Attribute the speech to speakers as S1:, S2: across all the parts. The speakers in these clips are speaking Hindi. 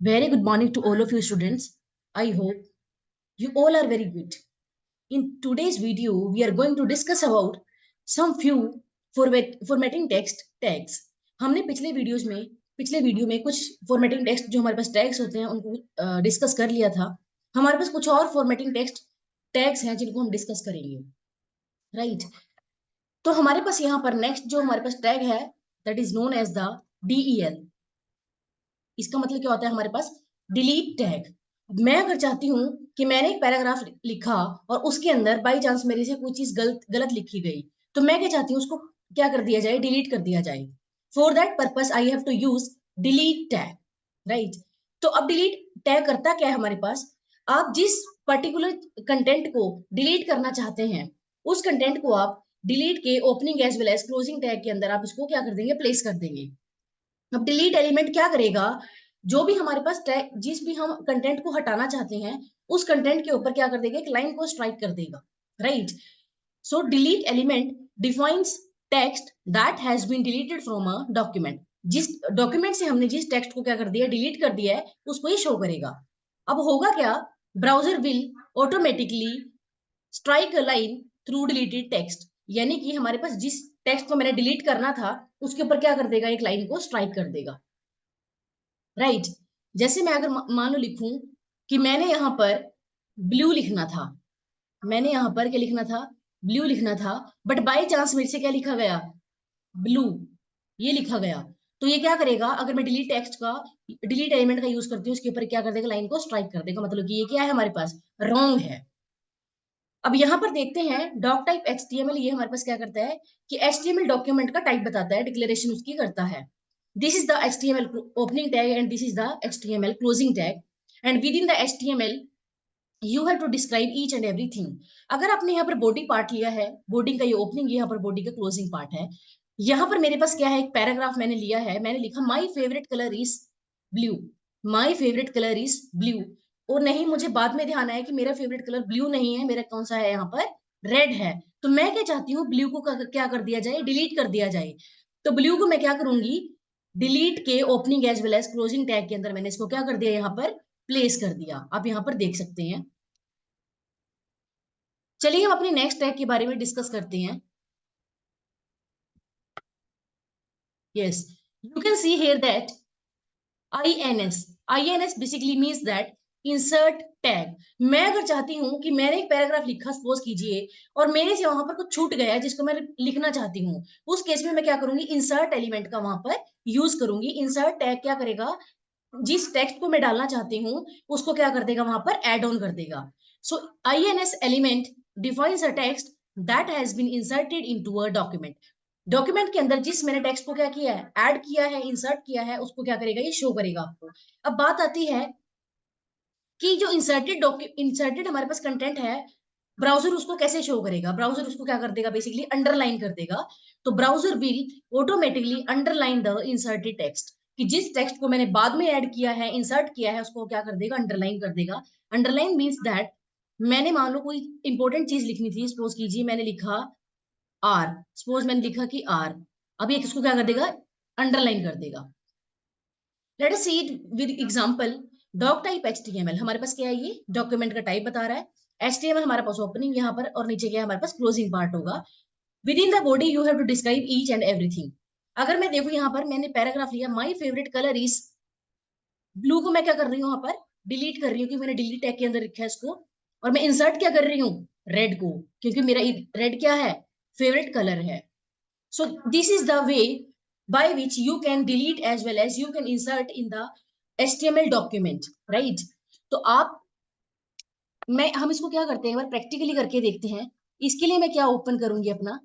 S1: Very good morning to all of you students. I hope you all are very good. In today's video, we are going to discuss about some few formatting text tags. हमने पिछले वीडियो में कुछ फॉर्मेटिंग टेक्स्ट जो हमारे पास टैग्स होते हैं उनको डिस्कस कर लिया था. हमारे पास कुछ और फॉर्मेटिंग टेक्स्ट टैग्स हैं जिनको हम डिस्कस करेंगे. राइट तो हमारे पास यहाँ पर नेक्स्ट जो हमारे पास टैग है that is known as the DEL. इसका मतलब क्या होता है हमारे पास डिलीट टैग. मैं अगर चाहती हूँ कि मैंने एक पैराग्राफ लिखा और उसके अंदर बाई चांस मेरे से कोई चीज गलत गलत लिखी गई तो मैं क्या चाहती हूँ उसको क्या कर दिया जाए, डिलीट कर दिया जाए. For that purpose I have to use delete tag. Right तो अब डिलीट टैग करता क्या है हमारे पास, आप जिस पर्टिकुलर कंटेंट को डिलीट करना चाहते हैं उस कंटेंट को आप डिलीट के opening as well as closing tag के अंदर आप इसको क्या कर देंगे, प्लेस कर देंगे. अब डिलीट एलिमेंट क्या करेगा, जो भी हमारे पास जिस भी हम कंटेंट को हटाना चाहते हैं उस कंटेंट के ऊपर क्या कर देगा, एक लाइन को स्ट्राइक कर देगा. Right so delete element defines text that has been deleted from a document. जिस डॉक्यूमेंट से हमने जिस टेक्स्ट को क्या कर दिया, डिलीट कर दिया है, उसको ये शो करेगा. अब होगा क्या, browser will automatically strike a line through deleted text. यानी कि हमारे पास जिस टेक्स्ट को मैंने डिलीट करना था उसके ऊपर क्या कर देगा, एक लाइन को स्ट्राइक कर देगा. राइट जैसे मैं अगर मान लो लिखूं कि मैंने यहां पर ब्लू लिखना था, मैंने यहां पर क्या लिखना था, ब्लू लिखना था, बट बाय चांस मेरे से क्या लिखा गया, ब्लू ये लिखा गया. तो ये क्या करेगा, अगर मैं डिलीट टेक्स्ट का डिलीट एलिमेंट का यूज करती हूँ उसके ऊपर क्या कर देगा, लाइन को स्ट्राइक कर देगा. मतलब कि ये क्या है हमारे पास, रॉन्ग है. अब यहाँ पर देखते हैं डॉक टाइप HTML, ये हमारे पास क्या करता है कि HTML डॉक्यूमेंट का टाइप बताता है, डिक्लेरेशन उसकी करता है. This is the HTML opening tag and this is the HTML closing tag. And within the HTML you have to describe each and everything. अगर आपने यहाँ पर बॉडी पार्ट लिया है, बॉडी का ये ओपनिंग, यहाँ पर बॉडी का क्लोजिंग पार्ट है. यहाँ पर मेरे पास क्या है, एक पैराग्राफ मैंने लिया है, मैंने लिखा माई favourite colour is blue, my favourite colour is blue. और नहीं, मुझे बाद में ध्यान आया कि मेरा फेवरेट कलर ब्लू नहीं है, मेरा कौन सा है यहाँ पर, रेड है. तो मैं क्या चाहती हूँ, ब्लू को क्या कर दिया जाए, डिलीट कर दिया जाए. तो ब्लू को मैं क्या करूंगी, डिलीट के opening as well as closing tag के अंदर मैंने इसको क्या कर दिया, यहाँ पर प्लेस कर दिया. आप यहाँ पर देख सकते हैं. चलिए हम अपने नेक्स्ट टैग के बारे में डिस्कस करते हैं. Yes you can see here that INS basically means that insert tag. मैं अगर चाहती हूँ कि मैंने एक पैराग्राफ लिखा सपोज कीजिए और मेरे से वहां पर कुछ छूट गया जिसको मैं लिखना चाहती हूँ, उस केस में मैं क्या करूंगी, इंसर्ट एलिमेंट का वहां पर यूज करूंगी. इंसर्ट टैग क्या करेगा, जिस टेक्स्ट को मैं डालना चाहती हूँ उसको क्या कर देगा, वहां पर एड ऑन कर देगा. So INS element defines a text that has been inserted into a document. Document के अंदर जिस मैंने टेक्स्ट को क्या किया है, ऐड किया है, इंसर्ट किया है, उसको क्या करेगा, ये शो करेगा आपको. अब बात आती है कि जो इंसर्टेड हमारे पास कंटेंट है, ब्राउजर उसको कैसे शो करेगा, ब्राउजर उसको क्या कर देगा, बेसिकली अंडरलाइन कर देगा. तो browser will automatically underline the inserted text, कि जिस टेक्स्ट को मैंने बाद में ऐड किया है, इंसर्ट किया है, उसको क्या कर देगा, अंडरलाइन कर देगा. अंडरलाइन मीन्स दैट मैंने मान लो कोई इंपॉर्टेंट चीज लिखनी थी, सपोज कीजिए मैंने लिखा आर, सपोज मैंने लिखा कि आर, अब ये किसको क्या कर देगा, अंडरलाइन कर देगा. Let us see it with example. Doc type HTML हमारे पास क्या है, ये डॉक्यूमेंट का टाइप बता रहा है. HTML हमारे पास ओपनिंग यहाँ पर और नीचे क्या है हमारे पास, क्लोजिंग पार्ट होगा. Within the body you have to describe each and everything. अगर मैं देखूं यहाँ पर मैंने पैराग्राफ लिया, my favourite colour is blue, को मैं क्या कर रही हूँ यहाँ पर, डिलीट कर रही हूँ, कि मैंने डिलीट टैग के अंदर लिखा है इसको. और मैं इंसर्ट क्या कर रही हूँ, रेड को, क्योंकि मेरा रेड क्या है, फेवरेट कलर है. So this is the way by which you can delete as well as you can insert in the HTML document, right? तो आप हम इसको क्या करते हैं, एक बार प्रैक्टिकली करके देखते हैं. इसके लिए मैं क्या ओपन करूंगी, अपना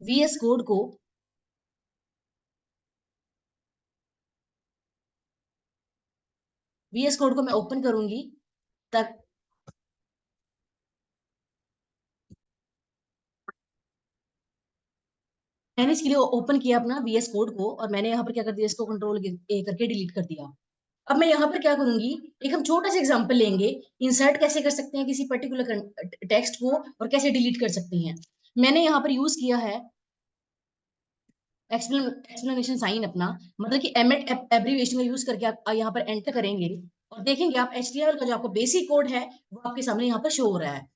S1: VS कोड को. VS कोड को मैं ओपन करूंगी तक. मैंने इसके लिए ओपन किया अपना VS कोड को और मैंने यहाँ पर क्या कर दिया, इसको कंट्रोल A करके डिलीट कर दिया. अब मैं यहाँ पर क्या करूंगी, एक हम छोटा सा एग्जांपल लेंगे, इंसर्ट कैसे कर सकते हैं किसी पर्टिकुलर टेक्स्ट को और कैसे डिलीट कर सकते हैं. मैंने यहाँ पर यूज किया है एक्सप्लेनेशन साइन अपना, मतलब कि एमएट एब्रीविएशन का यूज करके आप यहाँ पर एंटर करेंगे और देखेंगे आप एचटीएमएल का जो आपका बेसिक कोड है वो आपके सामने यहाँ पर शो हो रहा है।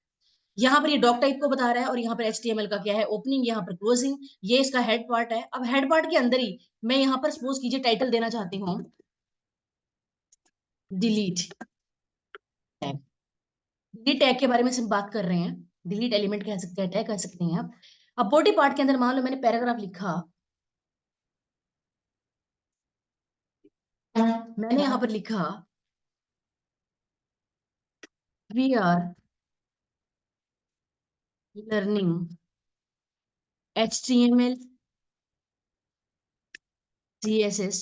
S1: यहाँ पर ये डॉक टाइप को बता रहा है और यहाँ पर एचटीएमएल का क्या है, ओपनिंग, यहाँ पर क्लोजिंग, ये इसका हेड पार्ट है। अब हेड पार्ट के अंदर ही मैं यहाँ पर सपोज कीजिए टाइटल देना चाहती हूँ डिलीट टैग। डिलीट टैग के बारे में सिर्फ बात कर रहे हैं, डिलीट एलिमेंट कह सकते हैं, टैग कह सकते हैं आप। अब बॉडी पार्ट के अंदर मान लो मैंने पैराग्राफ लिखा, मैंने यहाँ पर लिखा we are learning HTML CSS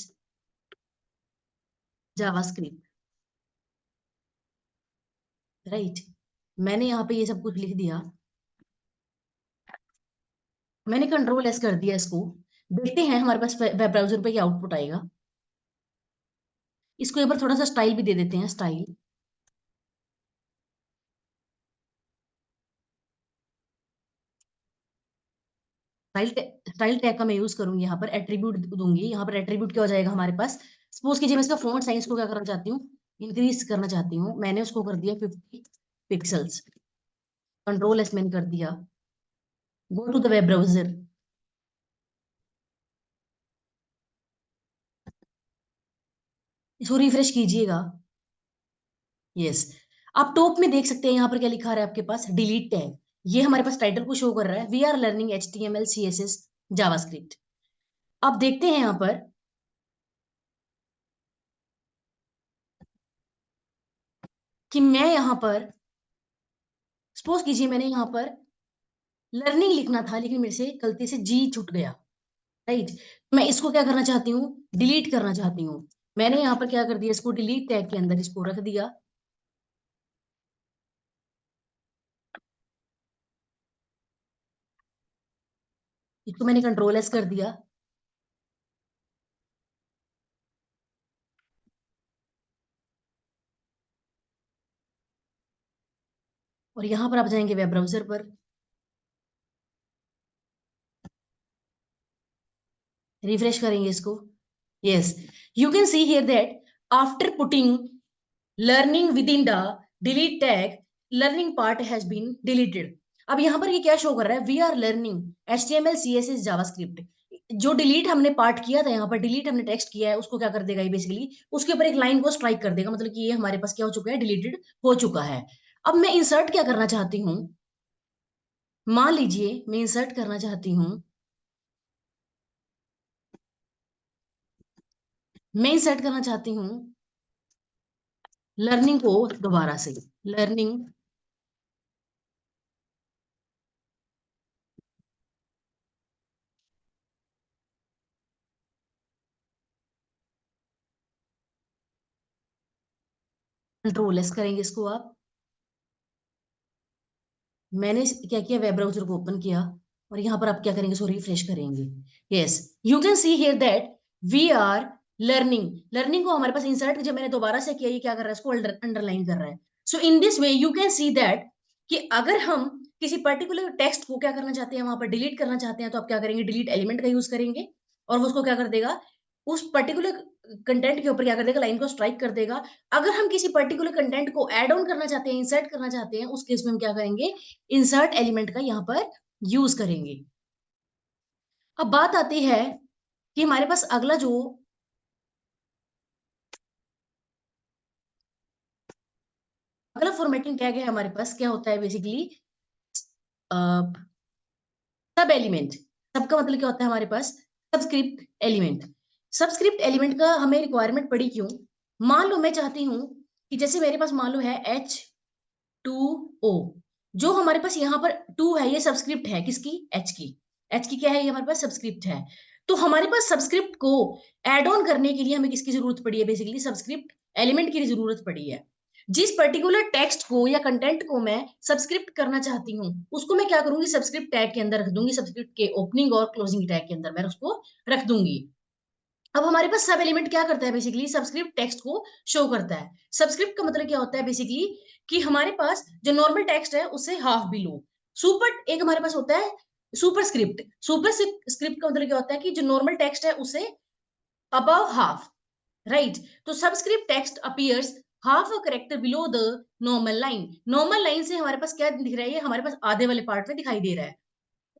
S1: JavaScript, right. मैंने यहाँ पे ये सब कुछ लिख दिया, मैंने कंट्रोल एस कर दिया इसको। देखते हैं हमारे पास वेब ब्राउजर पे क्या आउटपुट आएगा। इसको एक बार थोड़ा सा स्टाइल भी दे देते हैं, स्टाइल। स्टाइल टैग का मैं यूज करूंगी, यहाँ पर एट्रीब्यूट दूंगी। यहाँ पर एट्रीब्यूट क्या हो जाएगा हमारे पास, सपोज कीजिए मैं इसका फॉन्ट साइज को क्या करना चाहती हूँ, इंक्रीज करना चाहती हूँ। मैंने उसको कर दिया 50 पिक्सल्स। कंट्रोल एस मैंने कर दिया, go to the web browser. इसको रिफ्रेश कीजिएगा, यस। आप टॉप में देख सकते हैं यहाँ पर क्या लिखा रहा है आपके पास, डिलीट टैग। ये हमारे पास टाइटल को शो कर रहा है, we are learning HTML CSS JavaScript. अब देखते हैं यहाँ पर कि मैं यहाँ पर सपोज कीजिए मैंने यहाँ पर लर्निंग लिखना था लेकिन मेरे से गलती से जी छूट गया, राइट। मैं इसको क्या करना चाहती हूँ, डिलीट करना चाहती हूँ। मैंने यहाँ पर क्या कर दिया, इसको डिलीट टैग के अंदर इसको रख दिया। इसको मैंने कंट्रोल एस कर दिया, और यहाँ पर आप जाएंगे वेब ब्राउजर पर, रिफ्रेश करेंगे इसको, yes. You can see here that after putting learning within the delete tag, learning part has been deleted. अब यहाँ पर ये क्या शो कर रहा है, we are learning HTML CSS JavaScript. जो डिलीट हमने पार्ट किया था, यहाँ पर डिलीट हमने टेक्स्ट किया है, उसको क्या कर देगा ये बेसिकली, उसके ऊपर एक लाइन को स्ट्राइक कर देगा, मतलब कि ये हमारे पास क्या हो चुका है, डिलीटेड हो चुका है। अब मैं इंसर्ट क्या करना चाहती हूँ, मान लीजिए मैं इंसर्ट करना चाहती हूँ, मैं इंसर्ट करना चाहती हूँ लर्निंग को दोबारा से, लर्निंग, कंट्रोल एस करेंगे इसको आप। मैंने क्या किया, वेब ब्राउजर को ओपन किया और यहाँ पर आप क्या करेंगे, सो रिफ्रेश करेंगे, yes. You can see here that we are learning, learning को हमारे पास इंसर्ट जब मैंने दोबारा से किया, ये क्या कर रहा है, इसको अंडरलाइन कर रहा है। So in this way you can see that कि अगर हम किसी पर्टिकुलर टेक्स्ट को क्या करना चाहते हैं, वहां पर डिलीट करना चाहते हैं, तो आप क्या करेंगे, डिलीट एलिमेंट का यूज करेंगे और वो उसको क्या कर देगा, उस पर्टिकुलर कंटेंट के ऊपर क्या कर देगा, लाइन को स्ट्राइक कर देगा। अगर हम किसी पर्टिकुलर कंटेंट को ऐड ऑन करना चाहते हैं, इंसर्ट करना चाहते हैं, उस केस में हम क्या करेंगे, इंसर्ट एलिमेंट का यहाँ पर यूज करेंगे। अब बात आती है कि हमारे पास अगला जो अगला फॉर्मेटिंग टैग है हमारे पास, क्या होता है बेसिकली, सब एलिमेंट। सबका मतलब क्या होता है हमारे पास, सबस्क्रिप्ट एलिमेंट। सबस्क्रिप्ट एलिमेंट का हमें रिक्वायरमेंट पड़ी क्यों, मान लो मैं चाहती हूँ कि जैसे मेरे पास मान लो है H2O, जो हमारे पास यहाँ पर टू है, ये सबस्क्रिप्ट है किसकी, एच की। एच की क्या है, ये हमारे पास सबस्क्रिप्ट है। तो हमारे पास सबस्क्रिप्ट को एड ऑन करने के लिए हमें किसकी जरूरत पड़ी है, बेसिकली सबस्क्रिप्ट एलिमेंट की जरूरत पड़ी है। जिस पर्टिकुलर टेक्स्ट को या कंटेंट को मैं सब्सक्रिप्ट करना चाहती हूँ, उसको मैं क्या करूंगी, सब्सक्रिप्ट टैग के अंदर रख दूंगी, सब्सक्रिप्ट के ओपनिंग और क्लोजिंग टैग के अंदर मैं उसको रख दूंगी। अब हमारे पास सब एलिमेंट क्या करता है, बेसिकली सब्सक्रिप्ट टेक्स्ट को शो करता है। सब्सक्रिप्ट का मतलब क्या होता है बेसिकली, कि हमारे पास जो नॉर्मल टेक्स्ट है उससे हाफ बिलो, सुपर एक हमारे पास होता है सुपरस्क्रिप्ट, सुपरस्क्रिप्ट का मतलब क्या होता है कि जो नॉर्मल टेक्स्ट है उसे अबव हाफ, राइट। तो subscript text appears half a character below the normal line. Normal line से हमारे पास क्या दिख रहा है, ये हमारे पास आधे वाले पार्ट में दिखाई दे रहा है।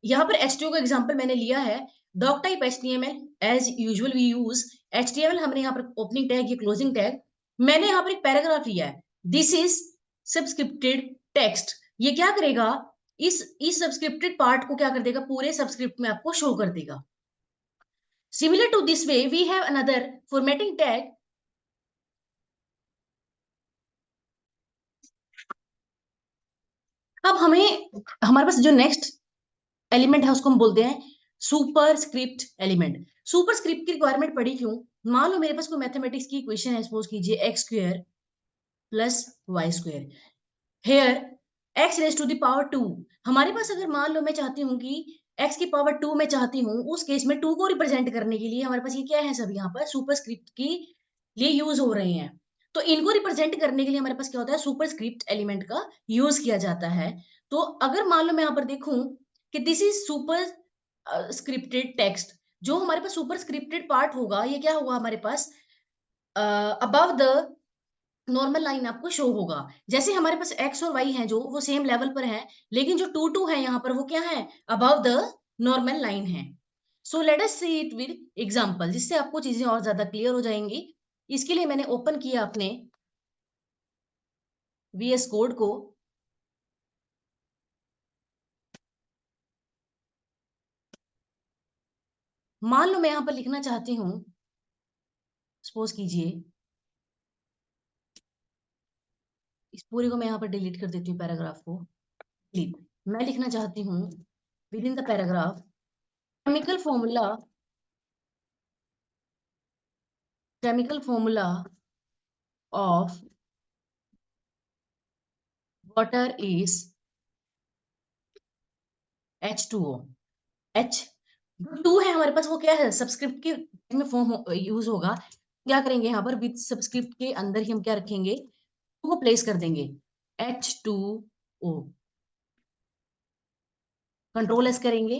S1: यहाँ पर HTML का एग्जांपल मैंने लिया है, doc type HTML, as usual we use HTML। हमने यहाँ पर ओपनिंग टैग या क्लोजिंग टैग, मैंने यहाँ पर एक पैराग्राफ लिया है, दिस इज सब्सक्रिप्टेड टेक्स्ट। ये क्या करेगा, इस सब्सक्रिप्टेड पार्ट को क्या कर देगा, पूरे सब्सक्रिप्ट में आपको शो कर देगा। Similar to this way, we have another formatting tag. अब हमें हमारे पास जो नेक्स्ट एलिमेंट है उसको हम बोलते हैं super script element. Super script की रिक्वायरमेंट पड़ी क्यों, मान लो मेरे पास कोई मैथमेटिक्स की इक्वेशन है, सपोज कीजिए X square plus Y square, here X raise to the power 2। हमारे पास अगर मान लो मैं चाहती हूँ कि एक्स की पावर 2 मैं चाहती हूँ, उस केस में 2 को रिप्रेजेंट करने के लिए हमारे पास ये क्या है, सब यहाँ पर सुपर स्क्रिप्ट की लिए यूज हो रहे हैं। तो इनको रिप्रेजेंट करने के लिए हमारे पास क्या होता है, सुपर स्क्रिप्ट एलिमेंट का यूज किया जाता है। तो अगर मान लो मैं यहाँ पर देखूं कि this is super scripted text, जो हमारे पास सुपर स्क्रिप्टेड पार्ट होगा ये क्या होगा हमारे पास, अबव द नॉर्मल लाइन आपको शो होगा। जैसे हमारे पास एक्स और वाई हैं जो वो सेम लेवल पर हैं, लेकिन जो टू टू है यहाँ पर वो क्या है, अबव द नॉर्मल लाइन है। So let us see it with example, जिससे आपको चीजें और ज्यादा क्लियर हो जाएंगी। इसके लिए मैंने ओपन किया अपने VS कोड को। मान लो मैं यहाँ पर लिखना चाहती हूँ, सपोज कीजिए इस पूरे को मैं यहाँ पर डिलीट कर देती हूँ, पैराग्राफ को डिलीट। मैं लिखना चाहती हूँ within the paragraph chemical formula of water is H2O। H two है हमारे पास, वो क्या है, सब्सक्रिप्ट के में फॉर्म यूज होगा। क्या करेंगे यहाँ पर, विद सब्सक्रिप्ट के अंदर ही हम क्या रखेंगे, टू को प्लेस कर देंगे, H2O। कंट्रोल एस करेंगे।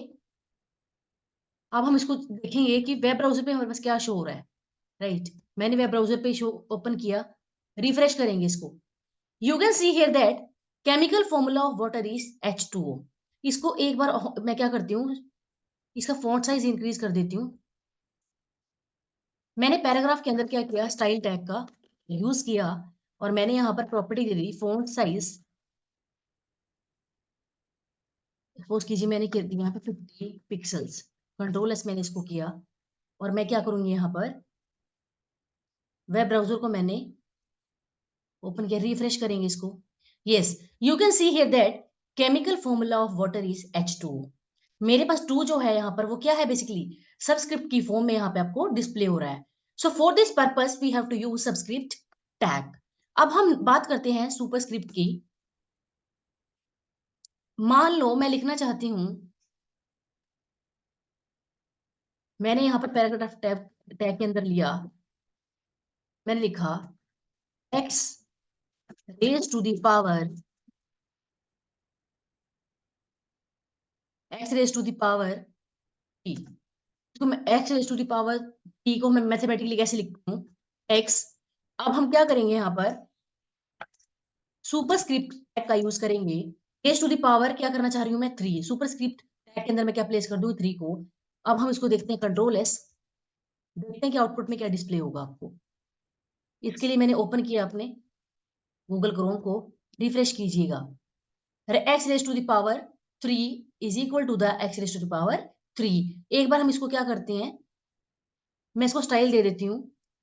S1: अब हम इसको देखेंगे कि वेब ब्राउजर पे हमारे पास क्या शो हो रहा है, राइट। मैंने वेब ब्राउजर पे शो ओपन किया, रिफ्रेश करेंगे इसको। You can see here that chemical formula of water is H2O। इसको एक बार मैं क्या करती हूँ, इसका फॉन्ट साइज इंक्रीज कर देती हूँ। मैंने पैराग्राफ के अंदर क्या किया, स्टाइल टैग का यूज किया, और मैंने यहाँ पर प्रॉपर्टी दे दी फॉन्ट साइज। सपोज कीजिए मैंने कर दी यहाँ पे 50 पिक्सल्स। कंट्रोल एस मैंने इसको किया, और मैं क्या करूंगी यहाँ पर वेब ब्राउजर को मैंने ओपन किया, रिफ्रेश करेंगे इसको। Yes, you can see here that chemical formula of water is H2O। मेरे पास टू जो है यहाँ पर वो क्या है, बेसिकली सबस्क्रिप्ट की फॉर्म में यहाँ पे आपको डिस्प्ले हो रहा है। So for this purpose we have to use subscript tag. अब हम बात करते हैं सुपरस्क्रिप्ट की। मान लो मैं लिखना चाहती हूं, मैंने यहाँ पर पैराग्राफ टैग टैग के अंदर लिया, मैंने लिखा x raise to the power, x raise to the power t। तो मैं x raise to the power t को मैं मैथमेटिकली कैसे लिखता हूँ, x। अब हम क्या करेंगे यहाँ पर सुपरस्क्रिप्ट टैग का यूज करेंगे। रेज टू द पावर क्या करना चाह रही हूँ मैं, 3। सुपरस्क्रिप्ट टैग के अंदर मैं क्या प्लेस कर दूँ, 3 को। अब हम इसको देखते हैं, कंट्रोल एस, देखते हैं कि आउटपुट में क्या डिस्प्ले होगा आपको। इसके लिए मैंने ओपन किया अपने गूगल क्रोम को, रिफ्रेश कीजिएगा। X raise to the power 3 is equal to the X raise to the power 3। एक बार हम इसको क्या करते हैं, मैं इसको स्टाइल दे देती हूँ।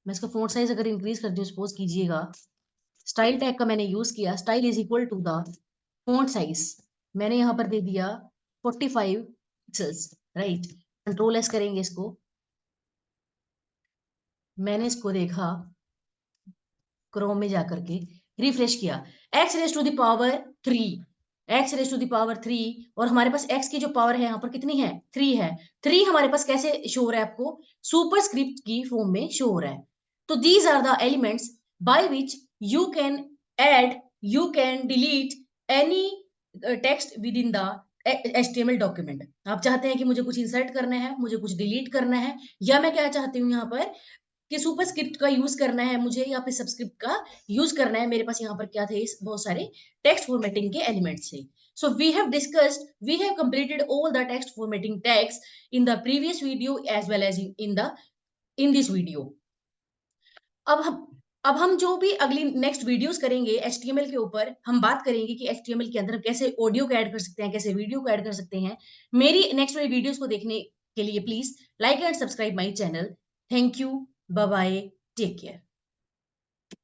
S1: मैं इसका फॉन्ट साइज अगर इंक्रीज करती हूँ, सपोज कीजिएगा स्टाइल टैग का मैंने यूज किया, style is equal to the font size, मैंने यहाँ पर दे दिया 45 पिक्सल्स, राइट। कंट्रोल एस करेंगे इसको, मैंने इसको देखा क्रोम में जाकर के, रिफ्रेश किया, X raise to the power 3, X raise to the power 3। और हमारे पास एक्स की जो पावर है यहाँ पर कितनी है, 3 है। 3 हमारे पास कैसे शो हो रहा है आपको, सुपर स्क्रिप्ट की फॉर्म में शो हो रहा है। तो these are the elements by which you can add, you can delete any text within the HTML document. आप चाहते हैं कि मुझे कुछ इंसर्ट करना है, मुझे कुछ डिलीट करना है, या मैं क्या चाहती हूँ यहाँ पर कि सुपर स्क्रिप्ट का यूज करना है मुझे, या फिर सबस्क्रिप्ट का यूज करना है। मेरे पास यहाँ पर क्या थे, बहुत सारे टेक्स्ट फॉर्मेटिंग के एलिमेंट्स थे। So we have completed all the text formatting tags in the previous video as well as in this video. अब हम अब हम जो भी अगली नेक्स्ट वीडियोस करेंगे HTML के ऊपर, हम बात करेंगे कि HTML के अंदर हम कैसे ऑडियो को ऐड कर सकते हैं, कैसे वीडियो को ऐड कर सकते हैं। मेरी नेक्स्ट वाली वीडियोस को देखने के लिए please like and subscribe my channel. Thank you, bye bye, take care.